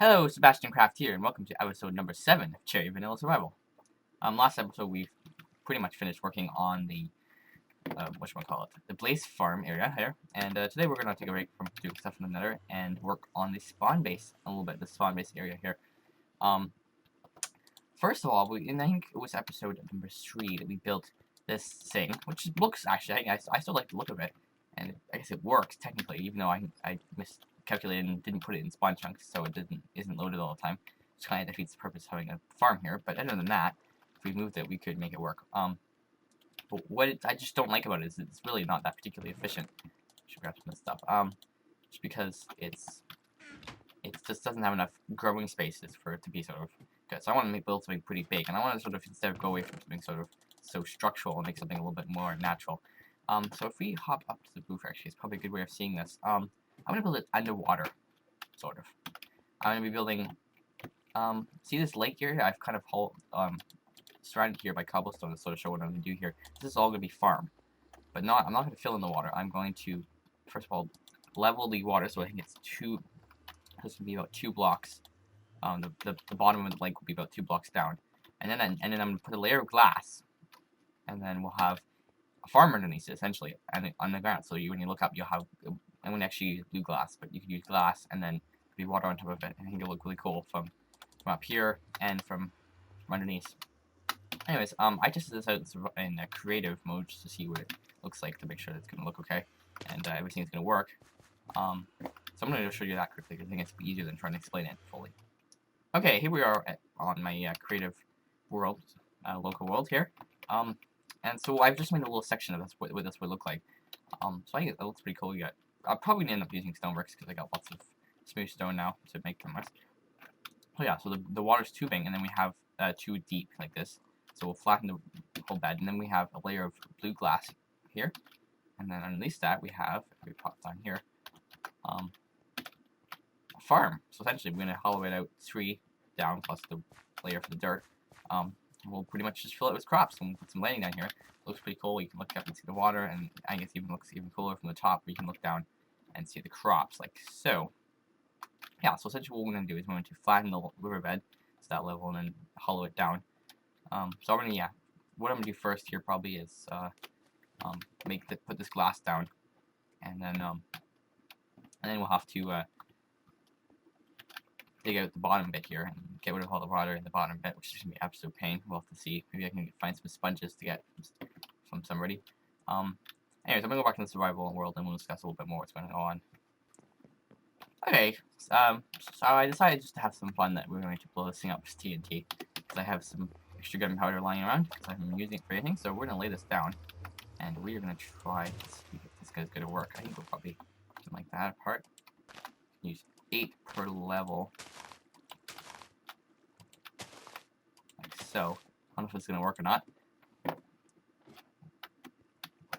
Hello, Sebastian Craft here, and welcome to episode number 7 of Cherry Vanilla Survival. Last episode we've pretty much finished working on the, the Blaze Farm area here, and today we're going to take a break from doing stuff in the Nether and work on the spawn base, a little bit, the spawn base area here. First of all, I think it was episode number 3 that we built this thing, which looks, actually, I still like the look of it, and I guess it works, technically, even though I miscalculated and didn't put it in spawn chunks, so it isn't loaded all the time, which kind of defeats the purpose of having a farm here, but other than that, if we moved it, we could make it work. But I just don't like about it is it's really not that particularly efficient. Should grab some of this stuff. Just because it just doesn't have enough growing spaces for it to be sort of good. So I want to build something pretty big, and I want to sort of instead of go away from something sort of so structural and make something a little bit more natural. So if we hop up to the roof, actually, it's probably a good way of seeing this. I'm gonna build it underwater, sort of. I'm gonna be building. See this lake here? I've kind of surrounded here by cobblestone to sort of show what I'm gonna do here. This is all gonna be farm, but I'm not gonna fill in the water. I'm going to, first of all, level the water so I think it's two. This would be about 2 blocks. The bottom of the lake will be about 2 blocks down, and then I'm gonna put a layer of glass, and then we'll have a farm underneath it, essentially, and on the ground. So when you look up, you'll have. I wouldn't actually use blue glass, but you could use glass, and then be water on top of it. I think it'll look really cool from up here and from underneath. Anyways, I tested this out in a creative mode just to see what it looks like to make sure that it's gonna look okay and everything's gonna work. So I'm gonna show you that quickly because I think it's easier than trying to explain it fully. Okay, here we are on my creative world, local world here. And so I've just made a little section of this, what this would look like. So I think it looks pretty cool. I'll probably end up using stone bricks because I got lots of smooth stone now to make them. So yeah, so the water's tubing, and then we have 2 deep like this. So we'll flatten the whole bed, and then we have a layer of blue glass here, and then underneath that we have, if we pop down here, a farm. So essentially we're going to hollow it out 3 down plus the layer for the dirt. We'll pretty much just fill it with crops, and we'll put some lighting down here. It looks pretty cool. You can look up and see the water, and I guess it looks even cooler from the top where you can look down and see the crops like so. Yeah, so essentially what we're going to do is we're going to flatten the riverbed to that level and then hollow it down. So what I'm going to do first here probably is put this glass down, and then we'll have to dig out the bottom bit here and get rid of all the water in the bottom bit, which is going to be absolute pain. We'll have to see. Maybe I can find some sponges to get from somebody. Anyways, I'm going to go back to the survival world and we'll discuss a little bit more what's going to go on. Okay, so I decided just to have some fun that we're going to blow this thing up with TNT, because I have some extra gunpowder lying around, because I'm using it for anything, so we're going to lay this down, and we are going to try to see if this guy's going to work. I think we'll probably do something like that apart. Use 8 per level. Like so. I don't know if it's going to work or not.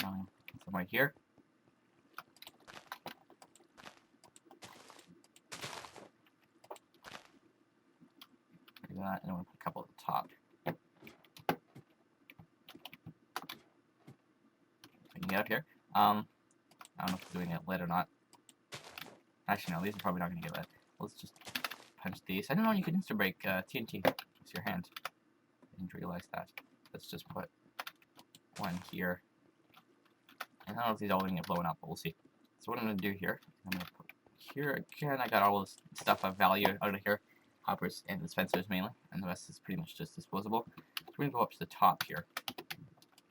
Some right here. That, and I'm going to put a couple at the top. I can get up here. I don't know if it's doing it lit or not. Actually, no, these are probably not going to get lit. Let's just punch these. I don't know, you can insta-break TNT with your hand. I didn't realize that. Let's just put 1 here. And I don't know if these are all going to get blown up, but we'll see. So what I'm going to do here, I'm going to put here again. I got all this stuff of value out of here. Hoppers and dispensers mainly, and the rest is pretty much just disposable. So we're going to go up to the top here.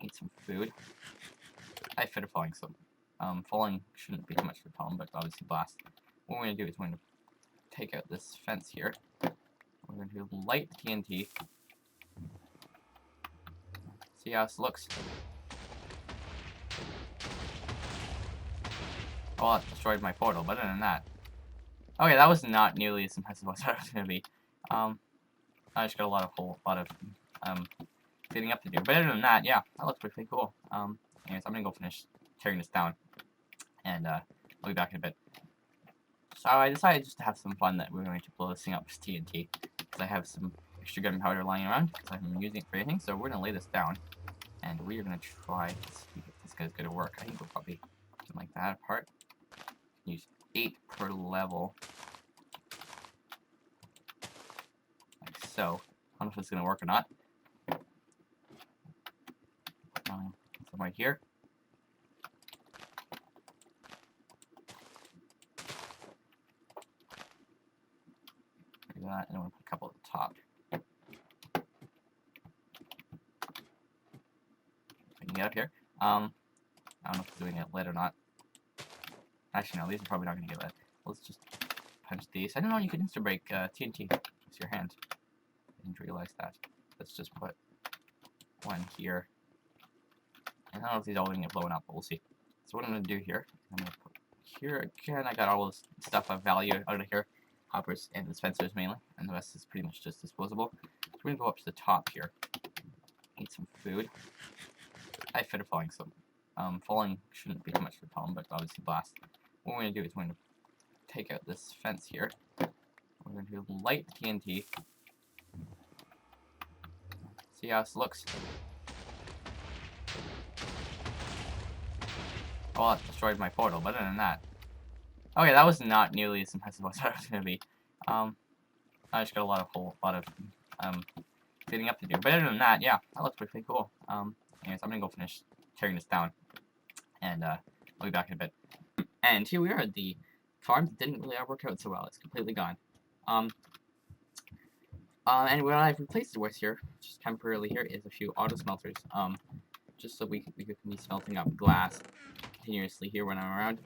Eat some food. I have feather falling, so falling shouldn't be too much of a problem, but obviously blast. What we're going to do is we're going to take out this fence here. We're going to light the TNT. See how this looks. Well, it destroyed my portal, but other than that. Okay, that was not nearly as impressive as I thought it was going to be. I just got a lot of cleaning up to do. But other than that, yeah, that looks pretty cool. Anyways, I'm going to go finish tearing this down, and I'll be back in a bit. So I decided just to have some fun that we're going to blow this thing up with TNT, because I have some extra gunpowder lying around, because I'm using it for anything. So we're going to lay this down, and we are going to try to see if this guy's going to work. I think we'll probably do something like that apart. Use 8 per level. so. I don't know if it's going to work or not. So right here. Do that, and I'm going to put a couple at the top. So you can get up here. I don't know if it's doing it lit or not. Actually, no, these are probably not going to get lit. Let's just punch these. I don't know, you can insta-break TNT with your hand. I didn't realize that. Let's just put one here. I don't know if these are all going to get blown up, but we'll see. So what I'm going to do here, I'm going to put here again. I got all this stuff of value out of here. Hoppers and dispensers mainly, and the rest is pretty much just disposable. So we're going to go up to the top here. Eat some food. I have fear of falling, so falling shouldn't be too much of a problem, but obviously blast. What we're going to do is we're going to take out this fence here. We're going to light the TNT. See how this looks. Oh, that destroyed my portal, but other than that. Okay, that was not nearly as impressive as I thought it was going to be. I just got a lot of cleaning up to do. But other than that, yeah, that looks pretty cool. Anyways, I'm going to go finish tearing this down. And I'll be back in a bit. And here we are at the farm that didn't really work out so well. It's completely gone. And what I've replaced it with here, just temporarily here, is a few auto smelters. Just so we can be smelting up glass continuously here when I'm around.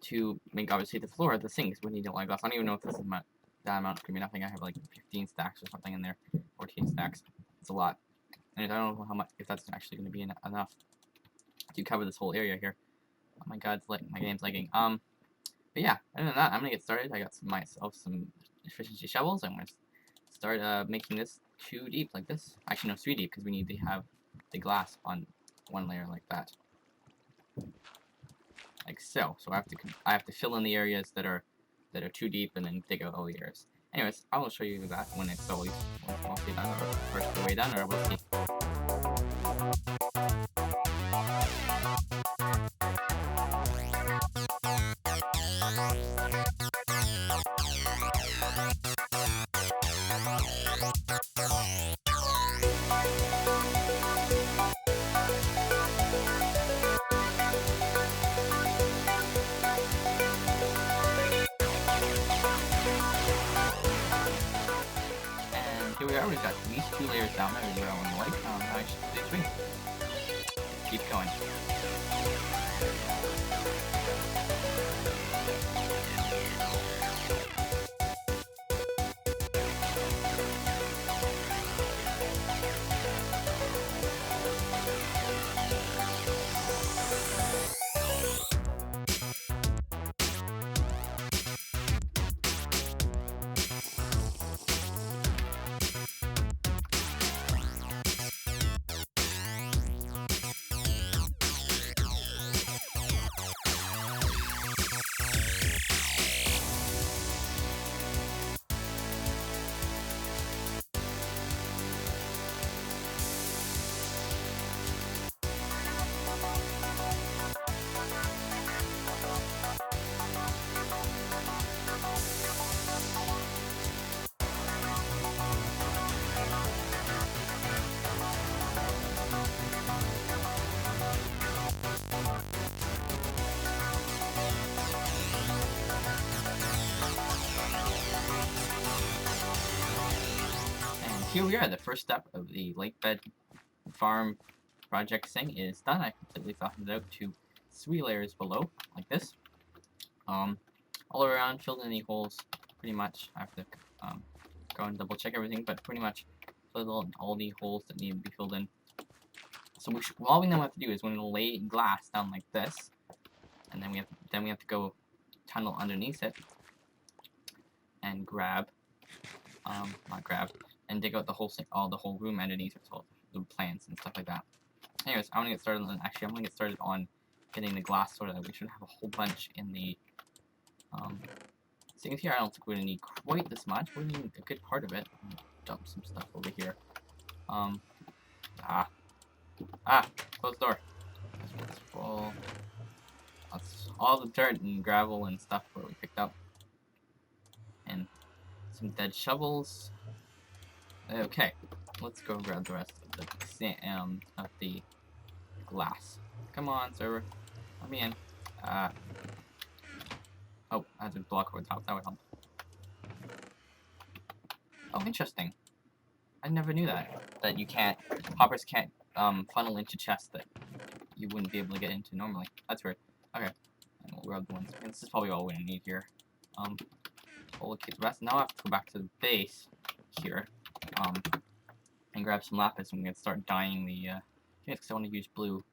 To make obviously the floor of the sinks we need a lot of glass. I don't even know if this is that amount. It could be nothing. I have like 15 stacks or something in there, 14 stacks. It's a lot, and I don't know how much if that's actually going to be enough to cover this whole area here. Oh my god, my game's lagging. But yeah, other than that, I'm gonna get started. I got myself some efficiency shovels. I'm gonna start making this 2 deep like this. Actually, no, 3 deep because we need to have the glass on 1 layer like that. Like so. So I have to fill in the areas that are 2 deep and then dig out all the areas. Anyways, I will show you that when it's always mostly done or first the way done, or we'll see. Here we are, we've got at least 2 layers down there, where I want to like. I should do 3. Keep going. Here we are, the first step of the lake bed farm project thing is done. I completely flattened it out to 3 layers below, like this. All around, filled in the holes, pretty much. I have to go and double check everything, but pretty much filled in all the holes that need to be filled in. So all we now have to do is we're going to lay glass down like this, and then we have to go tunnel underneath it and grab, and dig out the whole room underneath it, so the plants and stuff like that. Anyways, I'm gonna get started on, I'm gonna get started on getting the glass sorted out. We should have a whole bunch in the things here. I don't think we're gonna need quite this much. We're gonna need a good part of it. I'm gonna dump some stuff over here. Close the door. It's full. That's all the dirt and gravel and stuff where we picked up. And some dead shovels. Okay, let's go grab the rest of the glass. Come on, server. Let me in. Oh, I have to block over the top. That would help. Oh, interesting. I never knew that you can't, hoppers can't funnel into chests that you wouldn't be able to get into normally. That's weird. Okay, and we'll grab the ones. And this is probably all we need here. We'll look at the rest. Now I have to go back to the base here, and grab some lapis. And we're gonna start dyeing the. Because I want to use blue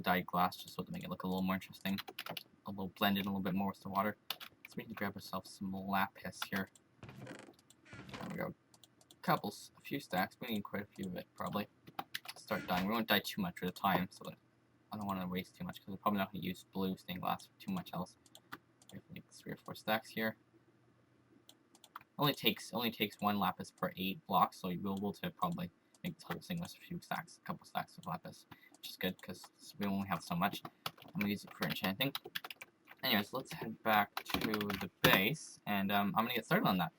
dyed glass just so to make it look a little more interesting, a little blended a little bit more with the water. So we need to grab ourselves some lapis here. There we go. A few stacks. We need quite a few of it, probably. Start dyeing. We won't dye too much at a time, so that I don't want to waste too much, because we're probably not going to use blue stained glass for too much else. We have like 3 or 4 stacks here. Only takes 1 lapis per 8 blocks, so you'll be able to probably make the whole thing with a couple stacks of lapis, which is good, because we only have so much. I'm going to use it for enchanting. Anyways, let's head back to the base, and I'm going to get started on that.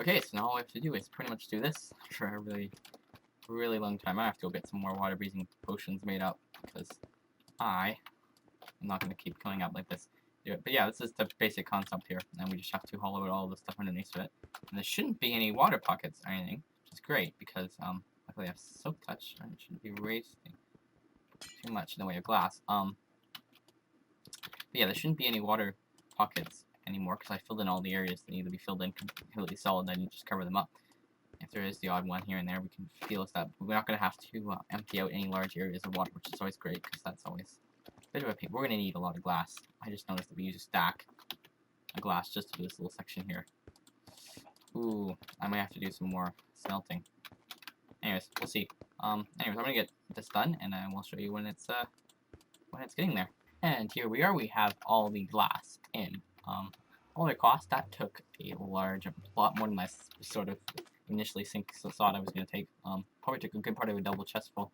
Okay, so now all we have to do is pretty much do this for a really long time. I have to go get some more water-breathing potions made up, because I'm not going to keep coming up like this. But yeah, this is the basic concept here, and we just have to hollow out all the stuff underneath of it. And there shouldn't be any water pockets or anything, which is great, because luckily I have soak touch, and it shouldn't be wasting too much in the way of glass. But yeah, there shouldn't be any water pockets anymore, because I filled in all the areas that need to be filled in completely solid, then you just cover them up. If there is the odd one here and there, we can feel us that we're not going to have to empty out any large areas of water, which is always great, because that's always a bit of a pain. We're going to need a lot of glass. I just noticed that we use a stack of glass just to do this little section here. Ooh, I might have to do some more smelting. Anyways, we'll see. Anyways, I'm going to get this done, and I will show you when it's getting there. And here we are. We have all the glass in. All the cost, that took a lot more than I sort of initially thought I was going to take. Probably took a good part of a double chest full.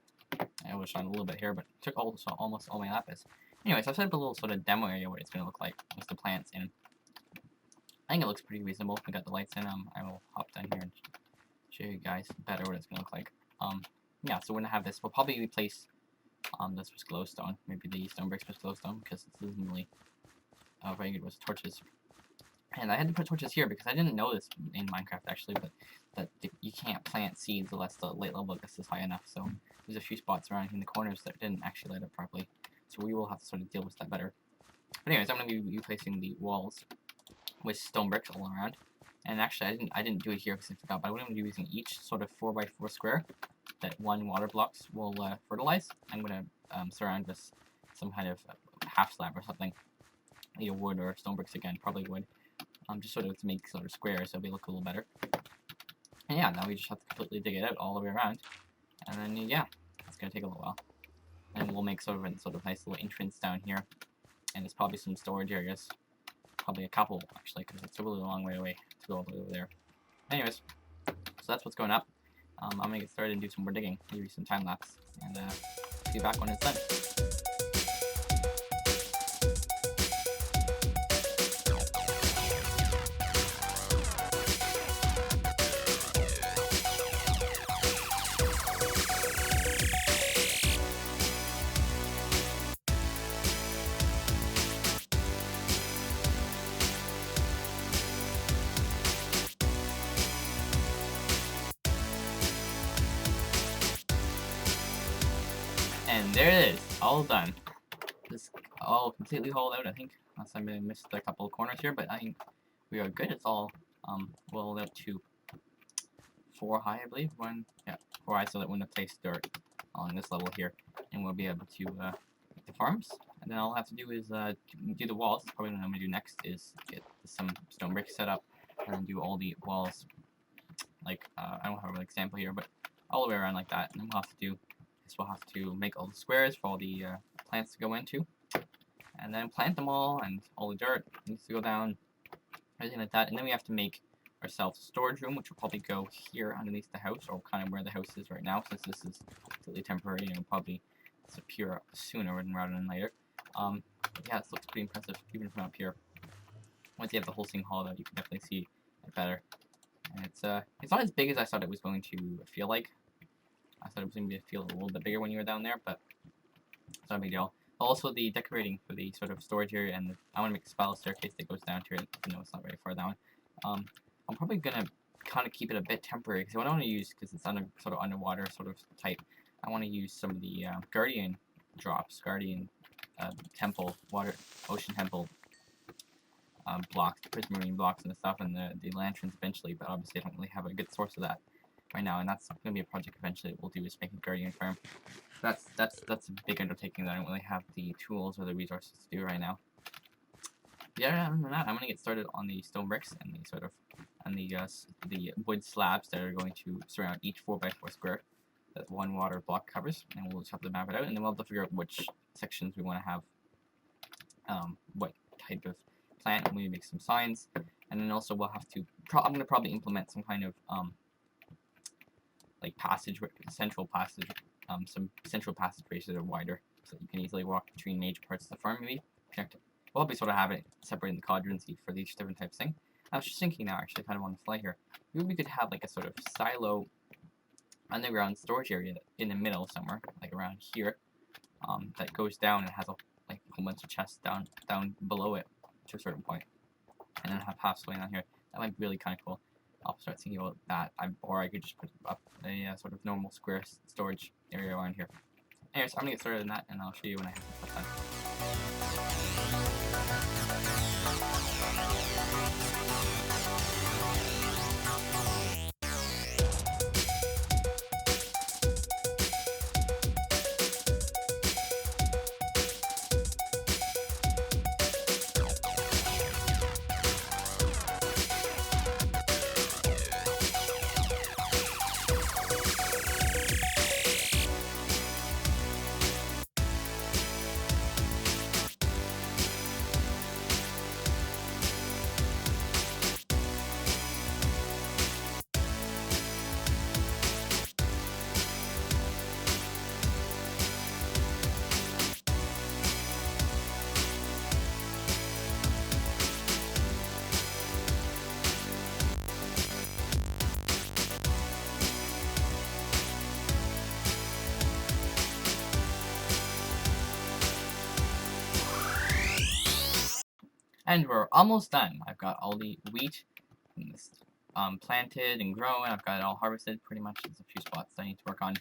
I was showing a little bit here, but it took almost all my lapis. Anyways, I've set up a little sort of demo area what it's going to look like with the plants in. I think it looks pretty reasonable. We got the lights in. I will hop down here and show you guys better what it's going to look like. Yeah, so we're going to have this. We'll probably replace this with glowstone. Maybe the stone bricks with glowstone, because this isn't really very good with torches. And I had to put torches here because I didn't know this in Minecraft actually, but that you can't plant seeds unless the light level gets is high enough. So there's a few spots around in the corners that didn't actually light up properly. So we will have to sort of deal with that better. But anyways, I'm going to be replacing the walls with stone bricks all around. And actually, I didn't do it here because I forgot, but I'm going to be using each sort of 4x4 square that 1 water blocks will fertilize. I'm going to surround this some kind of half slab or something, either wood or stone bricks again, probably wood. Just sort of to make sort of squares so they look a little better. And yeah, now we just have to completely dig it out all the way around. And then yeah, it's gonna take a little while. And we'll make sort of a nice little entrance down here. And there's probably some storage areas. Probably a couple actually, because it's a really long way away to go all the way over there. Anyways, so that's what's going up. I'm gonna get started and do some more digging, maybe some time lapse, and see you back when it's done. And there it is, all done. This all completely hauled out, I think. Unless I missed a couple of corners here, but I think we are good. It's all walled out to 4 high, I believe. 4 high, so that when it takes dirt on this level here, and we'll be able to make the farms. And then all I have to do is do the walls. Probably what I'm gonna do next is get some stone bricks set up, and then do all the walls. Like I don't have an example here, but all the way around like that. And then we'll have to do. We'll have to make all the squares for all the plants to go into, and then plant them all, and all the dirt needs to go down, everything like that. And then we have to make ourselves a storage room, which will probably go here underneath the house, or kind of where the house is right now, since this is completely temporary and it'll probably disappear sooner rather than later. Yeah, this looks pretty impressive, even from up here. Once you have the whole thing hauled out, you can definitely see it better. And it's not as big as I thought it was going to feel like. I thought it was going to feel a little bit bigger when you were down there, but it's not a big deal. Also, the decorating for the sort of storage area, and I want to make a spiral staircase that goes down to it. No, it's not very far down. I'm probably gonna kind of keep it a bit temporary because what I want to use, because it's under sort of underwater sort of type, I want to use some of the Guardian drops, Guardian temple, ocean temple blocks, the prismarine blocks and stuff, and the lanterns eventually. But obviously, I don't really have a good source of that right now, and that's gonna be a project eventually that we'll do, is make a Guardian farm. That's a big undertaking that I don't really have the tools or the resources to do right now. Yeah, other than that, I'm gonna get started on the stone bricks and the sort of the wood slabs that are going to surround each 4x4 square that one water block covers, and we'll just have to map it out, and then we'll have to figure out which sections we want to have, what type of plant, and we make some signs, and then also we'll have to. I'm gonna probably implement some kind of like central passageways that are wider, so that you can easily walk between major parts of the farm. Maybe connect. We'll probably sort of have it separating the quadrants for each different type of thing. I was just thinking now, actually, kind of on the fly here. Maybe we could have like a sort of silo underground storage area in the middle somewhere, like around here, that goes down and has a whole bunch of chests down below it to a certain point, and then have paths going down here. That might be really kind of cool. I'll start thinking about that, or I could just put up a sort of normal square storage area around here. Anyways, I'm gonna get started on that, and I'll show you when I have stuff done. And we're almost done. I've got all the wheat planted and grown. I've got it all harvested pretty much. There's a few spots I need to work on.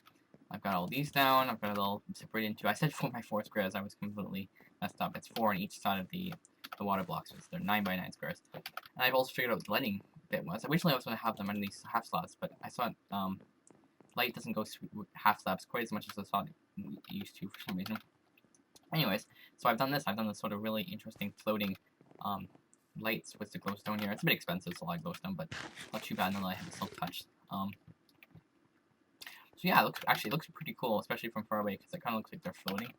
I've got all these down. I've got it all separated into. I said 4x4 squares. I was completely messed up. It's 4 on each side of the water blocks. So they're 9x9 squares. And I've also figured out what the lighting bit was. Originally I was going to have them underneath half slabs, but I saw light doesn't go through half slabs quite as much as I thought it used to for some reason. Anyways, so I've done this. I've done this sort of really interesting floating lights with the glowstone here. It's a bit expensive, it's a lot of glowstone, but not too bad now that I have it silk touched. So yeah, it looks pretty cool, especially from far away, because it kind of looks like they're floating,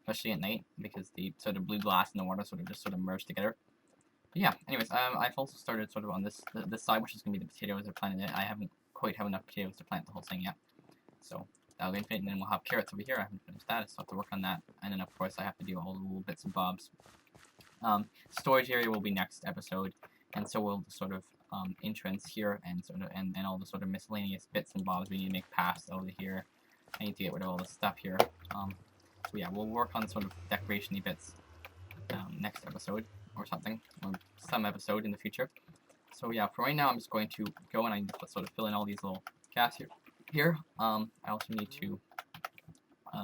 especially at night, because the sort of blue glass and the water sort of merge together. But yeah, anyways, I've also started sort of on this side, which is going to be the potatoes that are planted in it. I haven't quite have enough potatoes to plant the whole thing yet, so that'll be infinite, and then we'll have carrots over here. I haven't finished that, so I have to work on that, and then of course I have to do all the little bits and bobs. Storage area will be next episode, and so will the sort of entrance here, and sort of and all the sort of miscellaneous bits and bobs we need to make paths over here. I need to get rid of all this stuff here. So yeah, we'll work on sort of decoration-y bits next episode or something, or some episode in the future. So yeah, for right now I'm just going to go, and I need to sort of fill in all these little gaps here. I also need to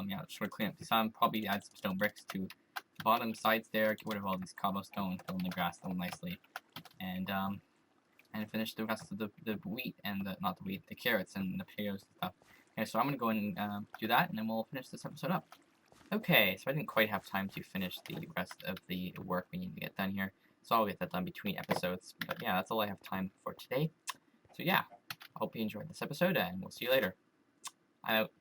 yeah, sort of clean up the probably add some stone bricks to bottom sides there, get rid of all these cobblestone, fill in the grass a little nicely, and finish the rest of the wheat and the carrots and the potatoes and stuff. Okay, so I'm gonna go and do that, and then we'll finish this episode up. Okay, so I didn't quite have time to finish the rest of the work we need to get done here, so I'll get that done between episodes. But yeah, that's all I have time for today. So yeah, I hope you enjoyed this episode, and we'll see you later. I'm out.